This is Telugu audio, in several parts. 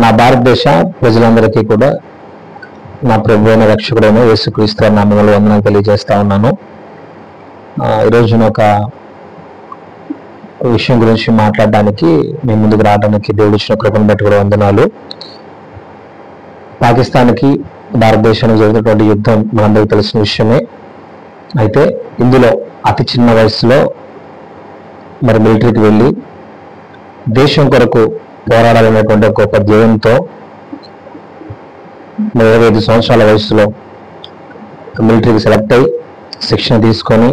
నా భారతదేశ ప్రజలందరికీ కూడా నా ప్రభువైన రక్షకుడైన యేసుక్రీస్తు నామములో వందనాలు తెలియజేస్తా ఉన్నాను. ఈరోజు ఒక విషయం గురించి మాట్లాడడానికి మేము ముందుకు రావడానికి దేవుడు ఇచ్చిన కృపను బట్టి కూడా వందనాలు. పాకిస్తాన్కి భారతదేశానికి జరిగినటువంటి యుద్ధం మనందరికీ తెలిసిన విషయమే. అయితే ఇందులో అతి చిన్న వయసులో మరి మిలిటరీకి వెళ్ళి దేశం కొరకు పోరాడాలనేటువంటి ఒక ధ్యేయంతో 25 సంవత్సరాల వయసులో మిలిటరీకి సెలెక్ట్ అయ్యి శిక్షణ తీసుకొని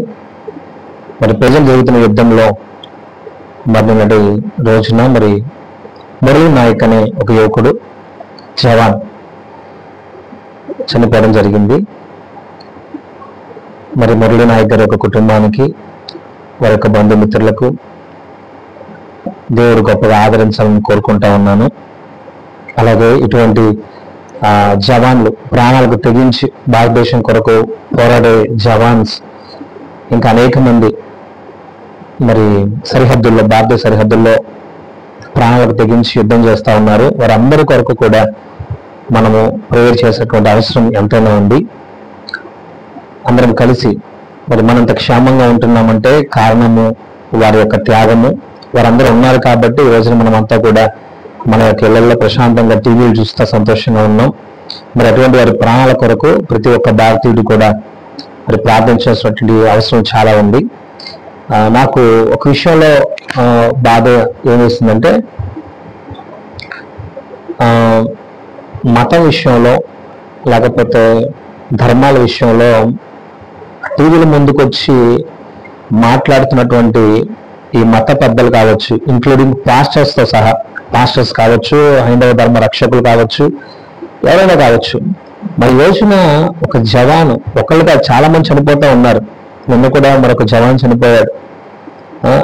మరి ప్రజలు జరుగుతున్న యుద్ధంలో మరణినటి రోజున మరి మురళీ నాయక్ అనే ఒక యువకుడు జవాన్ చనిపోవడం జరిగింది. మరి మురళీ నాయక్ గారి యొక్క కుటుంబానికి, వారి యొక్క బంధుమిత్రులకు దేవుడు గొప్పగా ఆదరించాలని కోరుకుంటా ఉన్నాను. అలాగే ఇటువంటి జవాన్లు ప్రాణాలకు తెగించి భారతదేశం కొరకు పోరాడే జవాన్స్ ఇంకా అనేక మంది మరి సరిహద్దుల్లో, భారతీయ సరిహద్దుల్లో ప్రాణాలకు తెగించి యుద్ధం చేస్తూ ఉన్నారు. వారందరి కొరకు కూడా మనము ప్రేయర్ చేసేటువంటి అవసరం ఎంతైనా ఉంది. అందరం కలిసి మరి మనంత క్షేమంగా ఉంటున్నామంటే కారణము వారి యొక్క త్యాగము. వారందరూ ఉన్నారు కాబట్టి ఈ రోజున మనం అంతా కూడా మన యొక్క ఇళ్లలో ప్రశాంతంగా టీవీలు చూస్తూ సంతోషంగా ఉన్నాం. మరి అటువంటి వారి ప్రాణాల కొరకు ప్రతి ఒక్క భారతీయుడు కూడా మరి ప్రార్థించాల్సినటువంటి అవసరం చాలా ఉంది. నాకు ఒక విషయంలో బాధ ఏమేస్తుందంటే, మతం విషయంలో లేకపోతే ధర్మాల విషయంలో టీవీల ముందుకు వచ్చి మాట్లాడుతున్నటువంటి ఈ మత పెద్దలు కావచ్చు, ఇంక్లూడింగ్ పాస్టర్స్తో సహా, పాస్టర్స్ కావచ్చు, హైందవ ధర్మ రక్షకులు కావచ్చు, ఎవరైనా కావచ్చు, మరి రోజున ఒక జవాను ఒకళ్ళుగా చాలా మంది చనిపోతూ ఉన్నారు. నిన్న కూడా మరొక జవాన్ చనిపోయాడు.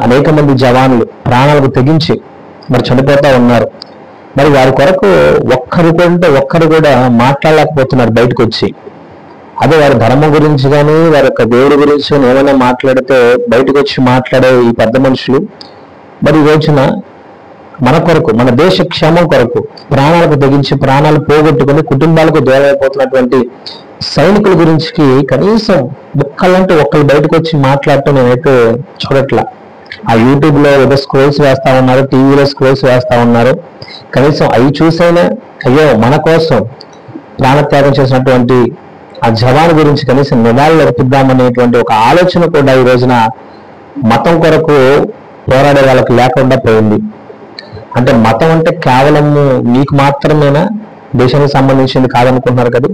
అనేక మంది జవాన్లు ప్రాణాలకు తెగించి మరి చనిపోతూ ఉన్నారు. మరి వారి కొరకు ఒక్కరు కూడా మాట్లాడలేకపోతున్నారు బయటకు వచ్చి. అదే వారి ధర్మం గురించి కానీ వారి యొక్క దేవుడి గురించి ఏమైనా మాట్లాడితే బయటకు వచ్చి మాట్లాడే ఈ పెద్ద మనుషులు మరి ఈ రోజున మన కొరకు, మన దేశ క్షేమం కొరకు ప్రాణాలకు తెగించి ప్రాణాలు పోగొట్టుకుని కుటుంబాలకు దూరమైపోతున్నటువంటి సైనికుల గురించి కనీసం ఒక్కళ్ళంటే ఒక్కళ్ళు బయటకు వచ్చి మాట్లాడటం నేనైతే చూడట్లా. ఆ యూట్యూబ్లో ఏదో స్క్రోల్స్ వేస్తా ఉన్నారు, టీవీలో స్క్రోల్స్ వేస్తా ఉన్నారు. కనీసం అవి చూసైనా అయ్యో మన కోసం ప్రాణత్యాగం చేసినటువంటి ఆ జవాన్ గురించి కనీసం నివాళులు అర్పిద్దామనేటువంటి ఒక ఆలోచన కూడా ఈ రోజున మతం కొరకు పోరాడే వాళ్ళకి లేకుండా పోయింది. అంటే మతం అంటే కేవలం మీకు మాత్రమేనా, దేశానికి సంబంధించింది కాదనుకుంటున్నారు కదా.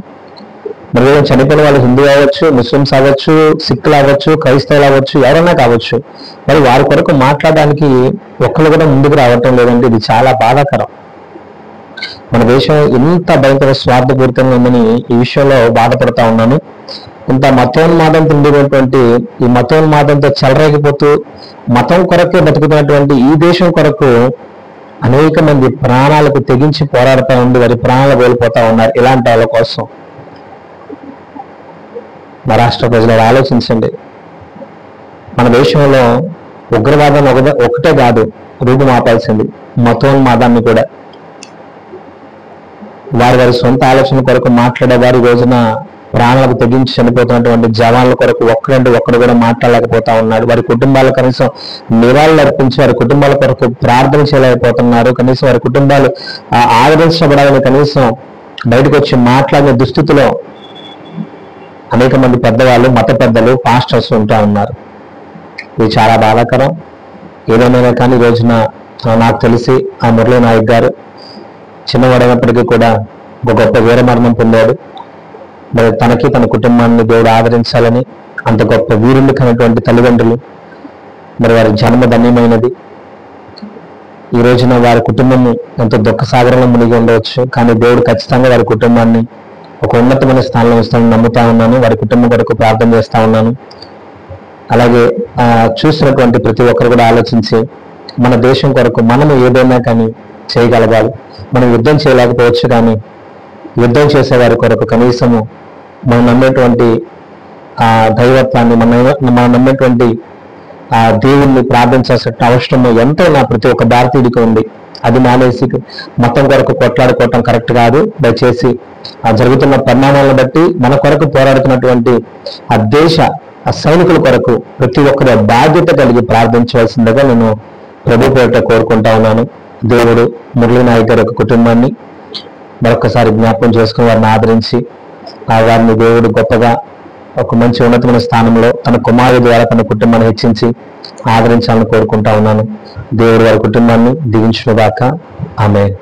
మరి చనిపోయిన వాళ్ళు హిందూ అవ్వచ్చు, ముస్లిమ్స్ అవ్వచ్చు, సిక్కులు అవ్వచ్చు, క్రైస్తవులు అవ్వచ్చు, ఎవరైనా కావచ్చు. మరి వారి కొరకు మాట్లాడడానికి ఒక్కరు కూడా ముందుకు రావటం లేదంటే ఇది చాలా బాధాకరం. మన దేశం ఇంత భయంకర స్వార్థపూరితంగా ఉందని ఈ విషయంలో బాధపడతా ఉన్నాను. ఇంత మతోన్మాదంతో ఉండినటువంటి ఈ మతోన్మాదంతో చెలరేగిపోతూ మతం కొరకే బతుకుతున్నటువంటి ఈ దేశం కొరకు అనేక మంది ప్రాణాలకు తెగించి పోరాడుతూ ఉండి వారి ప్రాణాలు కోల్పోతా ఉన్నారు. ఇలాంటి వాళ్ళ కోసం మా రాష్ట్ర ప్రజలు ఆలోచించండి. మన దేశంలో ఉగ్రవాదం ఒకటే కాదు రూపుమాపాల్సింది, మతోన్మాదాన్ని కూడా. వారి సొంత ఆలోచన కొరకు మాట్లాడే వారి రోజున ప్రాణాలకు తెగించి చనిపోతున్నటువంటి జవాన్ల కొరకు ఒక్కడు కూడా మాట్లాడలేకపోతా ఉన్నాడు. వారి కుటుంబాలు కనీసం నివాళులు అర్పించి వారి కుటుంబాల కొరకు ప్రార్థన చేయలేకపోతున్నారు. కనీసం వారి కుటుంబాలు ఆదరించబడాలని కనీసం బయటకు వచ్చి మాట్లాడిన దుస్థితిలో అనేక మంది పెద్దవాళ్ళు, మత పెద్దలు, పాస్టర్స్ ఉంటా ఉన్నారు. ఇది చాలా బాధాకరం. ఏదేమైనా కానీ ఈ రోజున నాకు తెలిసి ఆ మురళీ నాయక్ గారు చిన్నవాడైనప్పటికీ కూడా ఒక గొప్ప వీరమరణం పొందాడు. మరి తనకి తన కుటుంబాన్ని దేవుడు ఆదరించాలని, అంత గొప్ప వీరులు కనటువంటి తల్లిదండ్రులు, మరి వారి జన్మ ధన్యమైనది. ఈ రోజున వారి కుటుంబము ఎంతో దుఃఖ సాగరంలో మునిగి ఉండవచ్చు, కానీ దేవుడు ఖచ్చితంగా వారి కుటుంబాన్ని ఒక ఉన్నతమైన స్థానంలో ఇస్తానని నమ్ముతా ఉన్నాను. వారి కుటుంబం కొరకు ప్రార్థన చేస్తా ఉన్నాను. అలాగే చూసినటువంటి ప్రతి ఒక్కరు కూడా ఆలోచించి మన దేశం కొరకు మనము ఏదైనా కానీ చేయగలగాలి. మనం యుద్ధం చేయలేకపోవచ్చు, కానీ యుద్ధం చేసేవారి కొరకు కనీసము మనం నమ్మేటువంటి దైవత్వాన్ని, మనం నమ్మేటువంటి దేవుణ్ణి ప్రార్థించాల్సిన అవసరం ఎంతైనా ప్రతి ఒక్క భారతీయుడికి ఉంది. అది మానేసి మతం కొరకు కొట్లాడుకోవటం కరెక్ట్ కాదు. దయచేసి ఆ జరుగుతున్న పరిణామాలను బట్టి మన కొరకు పోరాడుతున్నటువంటి ఆ దేశ ఆ సైనికుల కొరకు ప్రతి ఒక్కరి బాధ్యత కలిగి ప్రార్థించవలసిందిగా నేను ప్రభు పేరిట కోరుకుంటా ఉన్నాను. దేవుడు మురళీ నాయక్ గారి యొక్క కుటుంబాన్ని మరొకసారి జ్ఞాపకం చేసుకుని వారిని ఆదరించి ఆ వారిని దేవుడు గొప్పగా ఒక మంచి ఉన్నతమైన స్థానంలో తన కుమారుడి ద్వారా తన కుటుంబాన్ని హెచ్చించి ఆదరించాలని కోరుకుంటా ఉన్నాను. దేవుడు వారి కుటుంబాన్ని దీవించును గాక. ఆమేన్.